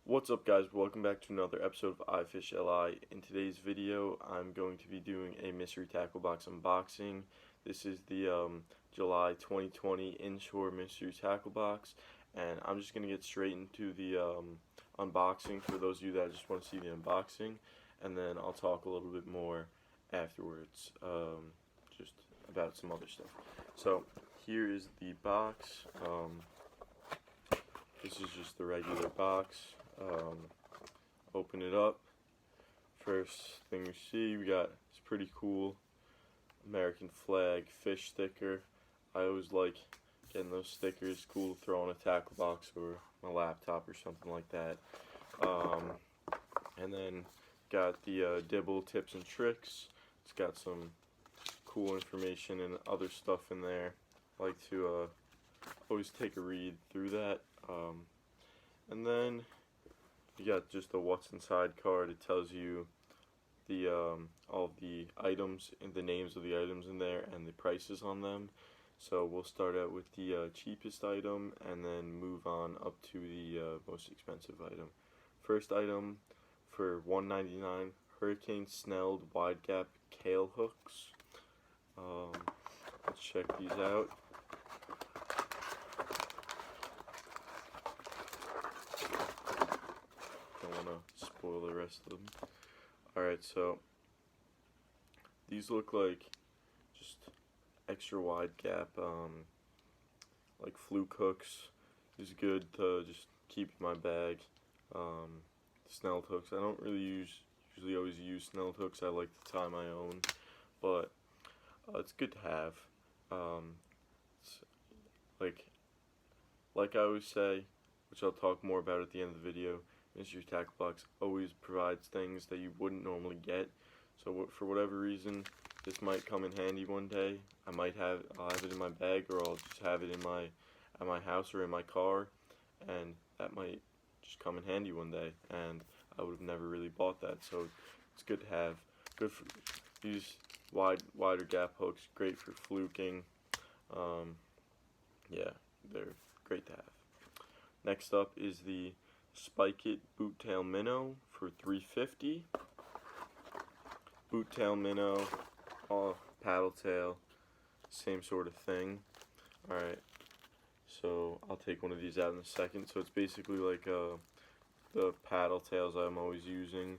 What's up, guys? Welcome back to another episode of iFishLI. In today's video, I'm going to be doing a mystery tackle box unboxing. This is the July 2020 Inshore mystery tackle box, and I'm just going to get straight into the unboxing for those of you that just want to see the unboxing, and then I'll talk a little bit more afterwards, just about some other stuff. So here is the box. This is just the regular box. Open it up. First thing we see, we got this pretty cool American flag fish sticker. I always like getting those stickers. Cool to throw in a tackle box or my laptop or something like that. And then got the Dibble tips and tricks. It's got some cool information and other stuff in there. I like to always take a read through that. And then you got just a what's inside card. It tells you the all the items and the names of the items in there and the prices on them. So we'll start out with the cheapest item and then move on up to the most expensive item. First item for $1.99, Hurricane Snelled Wide Gap Kale Hooks. Let's check these out. Don't want to spoil the rest of them. Alright, so these look like just extra wide gap, like fluke hooks. Is good to just keep in my bag. Snelled hooks. I don't really usually always use snelled hooks. I like to tie my own, but it's good to have. It's like I always say, which I'll talk more about at the end of the video. Mystery tackle box always provides things that you wouldn't normally get. So for whatever reason, this might come in handy one day. I'll have it in my bag, or I'll just have it at my house or in my car, and that might just come in handy one day. And I would have never really bought that, so it's good to have. Good for these wider gap hooks. Great for fluking. Yeah, they're great to have. Next up is the Spike It Boottail Minnow for $3.50. Boottail Minnow, paddle tail, same sort of thing. Alright, so I'll take one of these out in a second. So it's basically like the paddle tails I'm always using.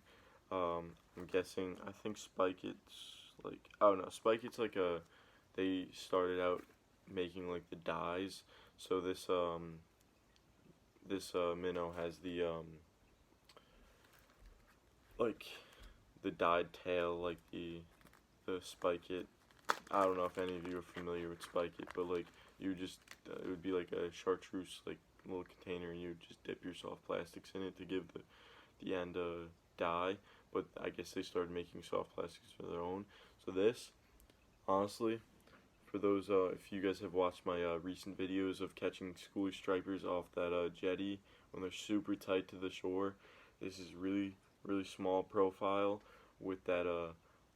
I'm guessing, I think Spike It's like, oh no, Spike It's like they started out making like the dyes. So this minnow has the like the dyed tail, like the Spike It. I don't know if any of you are familiar with Spike It, but like you just it would be like a chartreuse like little container, and you just dip your soft plastics in it to give the end dye. But I guess they started making soft plastics for their own. So this, honestly, for those, if you guys have watched my recent videos of catching schoolie stripers off that jetty when they're super tight to the shore, this is really small profile with that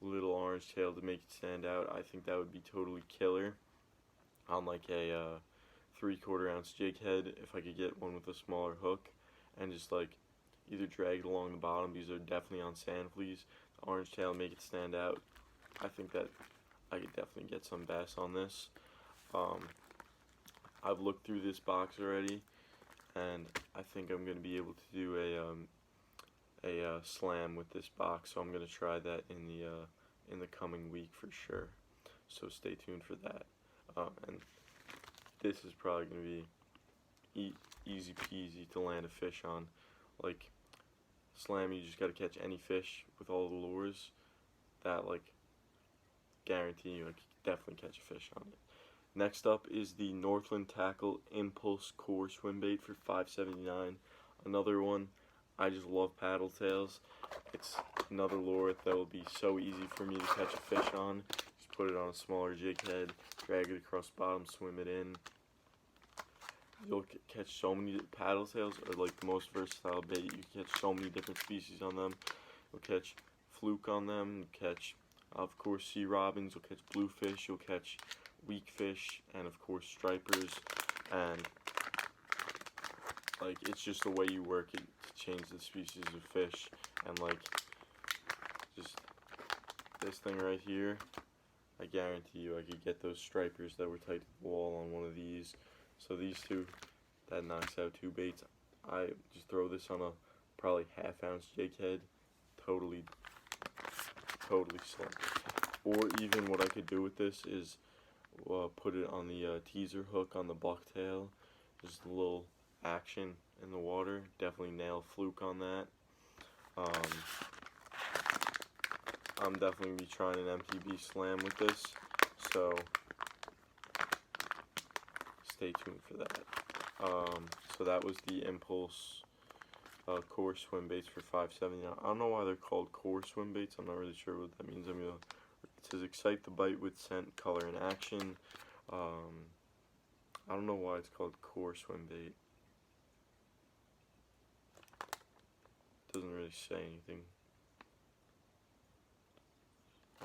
little orange tail to make it stand out. I think that would be totally killer on like a 3/4 ounce jig head if I could get one with a smaller hook, and just like either drag it along the bottom. These are definitely on sand fleas. The orange tail make it stand out. I think that I could definitely get some bass on this. I've looked through this box already, and I think I'm going to be able to do a slam with this box. So I'm going to try that in the coming week for sure. So stay tuned for that. And this is probably going to be easy peasy to land a fish on. Like slam, you just got to catch any fish with all the lures. That like guarantee you definitely catch a fish on it. Next up is the Northland Tackle Impulse Core Swim Bait for $5.79. Another one. I just love paddle tails. It's another lure that will be so easy for me to catch a fish on. Just put it on a smaller jig head, drag it across the bottom, swim it in. You'll catch so many paddle tails, are like the most versatile bait. You can catch so many different species on them. You'll catch fluke on them. You'll catch, of course, sea robins. You'll catch bluefish. You'll catch weak fish, and of course stripers. And like, it's just the way you work it to change the species of fish. And like, just this thing right here, I guarantee you I could get those stripers that were tight to the wall on one of these. So these two, that knocks out 2 baits. I just throw this on a probably half-ounce jig head, totally slim. Or even what I could do with this is put it on the teaser hook on the bucktail. Just a little action in the water. Definitely nail fluke on that. I'm definitely going to be trying an MTB slam with this, so stay tuned for that. So that was the Impulse core swim baits for $5.79. I don't know why they're called core swim baits. I'm not really sure what that means. It says excite the bite with scent, color, and action. I don't know why it's called core swim bait. It doesn't really say anything.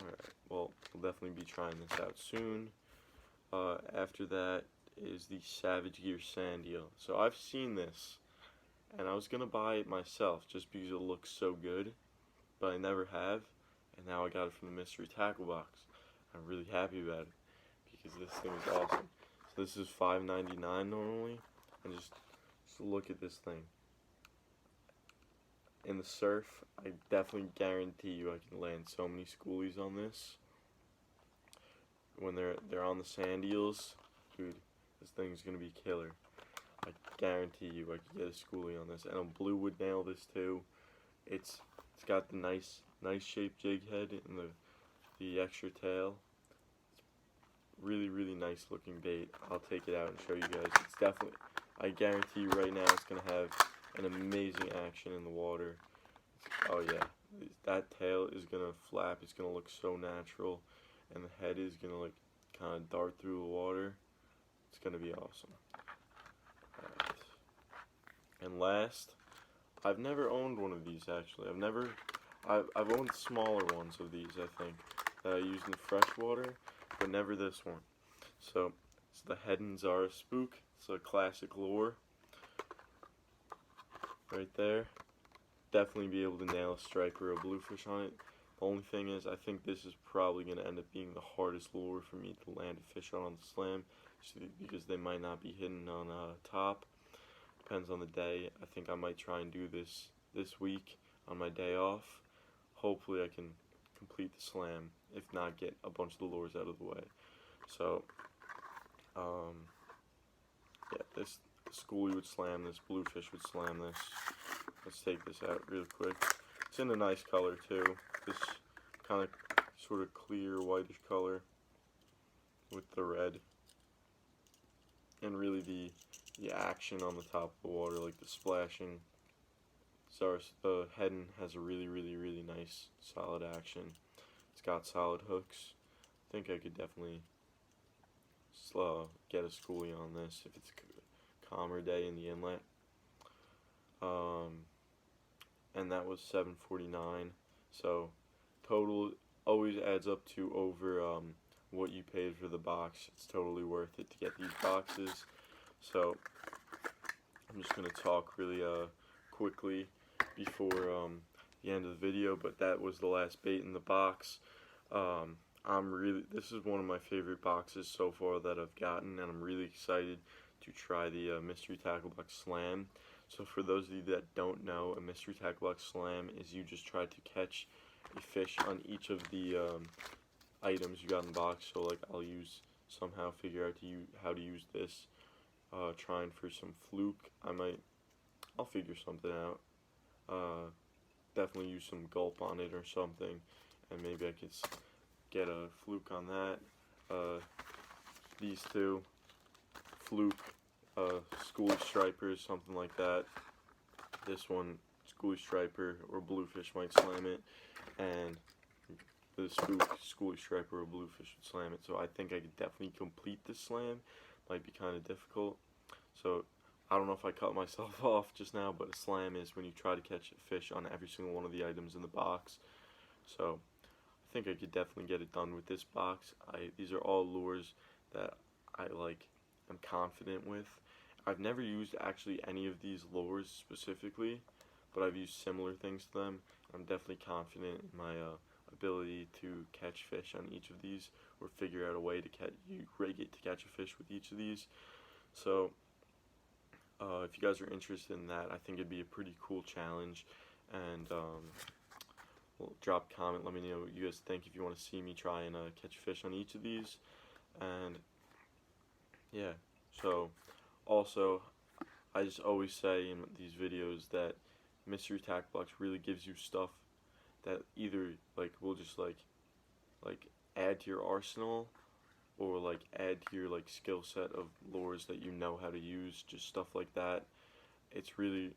Alright, well, we'll definitely be trying this out soon. After that is the Savage Gear Sand Eel. So I've seen this, and I was going to buy it myself just because it looks so good, but I never have, and now I got it from the mystery tackle box. I'm really happy about it because this thing is awesome. So this is $5.99 normally, and just look at this thing. In the surf, I definitely guarantee you I can land so many schoolies on this. When they're on the sand eels, dude, this thing's gonna be killer. I guarantee you I could get a schoolie on this, and a blue would nail this too. It's got the nice shaped jig head and the extra tail. It's really nice looking bait. I'll take it out and show you guys. It's definitely, I guarantee you right now it's gonna have an amazing action in the water. Oh yeah, that tail is gonna flap. It's gonna look so natural, and the head is gonna like kind of dart through the water. It's gonna be awesome. Alright. And last, I've never owned one of these actually. I've owned smaller ones of these, I think, that I use in freshwater, but never this one. So it's the Head and Zara Spook. It's a classic lure. Right there. Definitely be able to nail a striper or a bluefish on it. The only thing is, I think this is probably going to end up being the hardest lure for me to land a fish on the slam, because they might not be hidden on top. Depends on the day. I think I might try and do this week on my day off. Hopefully I can complete the slam, if not get a bunch of the lures out of the way. So, yeah, this schoolie would slam this, bluefish would slam this. Let's take this out real quick. It's in a nice color too. This kind of sort of clear whitish color with the red. And really the action on the top of the water, like the splashing. The Heddon has a really nice solid action. It's got solid hooks. I think I could definitely get a schoolie on this if it's a calmer day in the inlet. And that was $7.49. So total always adds up to over what you paid for the box. It's totally worth it to get these boxes. So I'm just going to talk really quickly before the end of the video, but that was the last bait in the box. This is one of my favorite boxes so far that I've gotten, and I'm really excited to try the Mystery Tackle Box Slam. So for those of you that don't know, a Mystery Tackle Box Slam is you just try to catch a fish on each of the items you got in the box. So like I'll somehow figure out how to use this, trying for some fluke. I'll figure something out. Definitely use some gulp on it or something, and maybe I could get a fluke on that. These two, fluke, schoolie stripers, something like that. This one, schoolie striper or bluefish might slam it, and the spook, schoolie striper or bluefish would slam it. So I think I could definitely complete this slam. Might be kind of difficult. So I don't know if I cut myself off just now, but a slam is when you try to catch a fish on every single one of the items in the box. So I think I could definitely get it done with this box. These are all lures that I'm confident with. I've never used actually any of these lures specifically, but I've used similar things to them. I'm definitely confident in my ability to catch fish on each of these, or figure out a way to rig it to catch a fish with each of these. So if you guys are interested in that, I think it'd be a pretty cool challenge. And well, drop a comment, let me know what you guys think if you want to see me try and catch fish on each of these. And yeah, so also, I just always say in these videos that mystery tackle box really gives you stuff that either like will just like add to your arsenal, or like add to your like skill set of lures that you know how to use, just stuff like that. It's really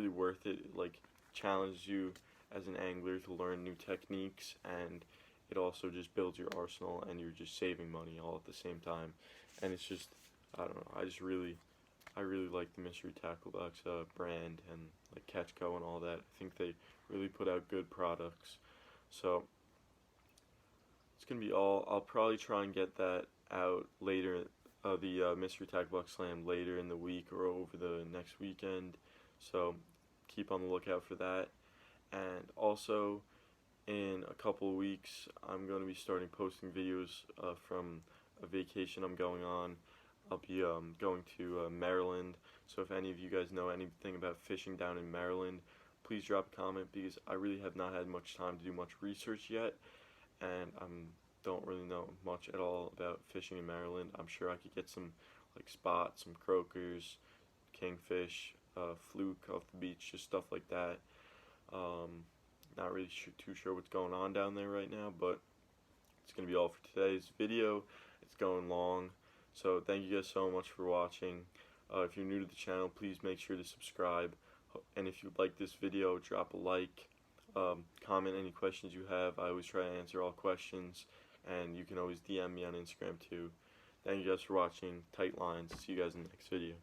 worth it. It like challenges you as an angler to learn new techniques, and it also just builds your arsenal, and you're just saving money all at the same time. And it's just, I don't know, I really like the Mystery Tackle Box brand, and like Catchco and all that. I think they really put out good products. So it's gonna be all. I'll probably try and get that out later. The Mystery Tackle Box Slam later in the week or over the next weekend. So keep on the lookout for that. And also, in a couple of weeks, I'm going to be starting posting videos from a vacation I'm going on. I'll be going to Maryland, so if any of you guys know anything about fishing down in Maryland, please drop a comment, because I really have not had much time to do much research yet, and I don't really know much at all about fishing in Maryland. I'm sure I could get some like spots, some croakers, kingfish, fluke off the beach, just stuff like that. Not really too sure what's going on down there right now, but it's going to be all for today's video. It's going long, so thank you guys so much for watching. If you're new to the channel, please make sure to subscribe, and if you like this video, drop a like, comment any questions you have. I always try to answer all questions, and you can always DM me on Instagram too. Thank you guys for watching. Tight lines. See you guys in the next video.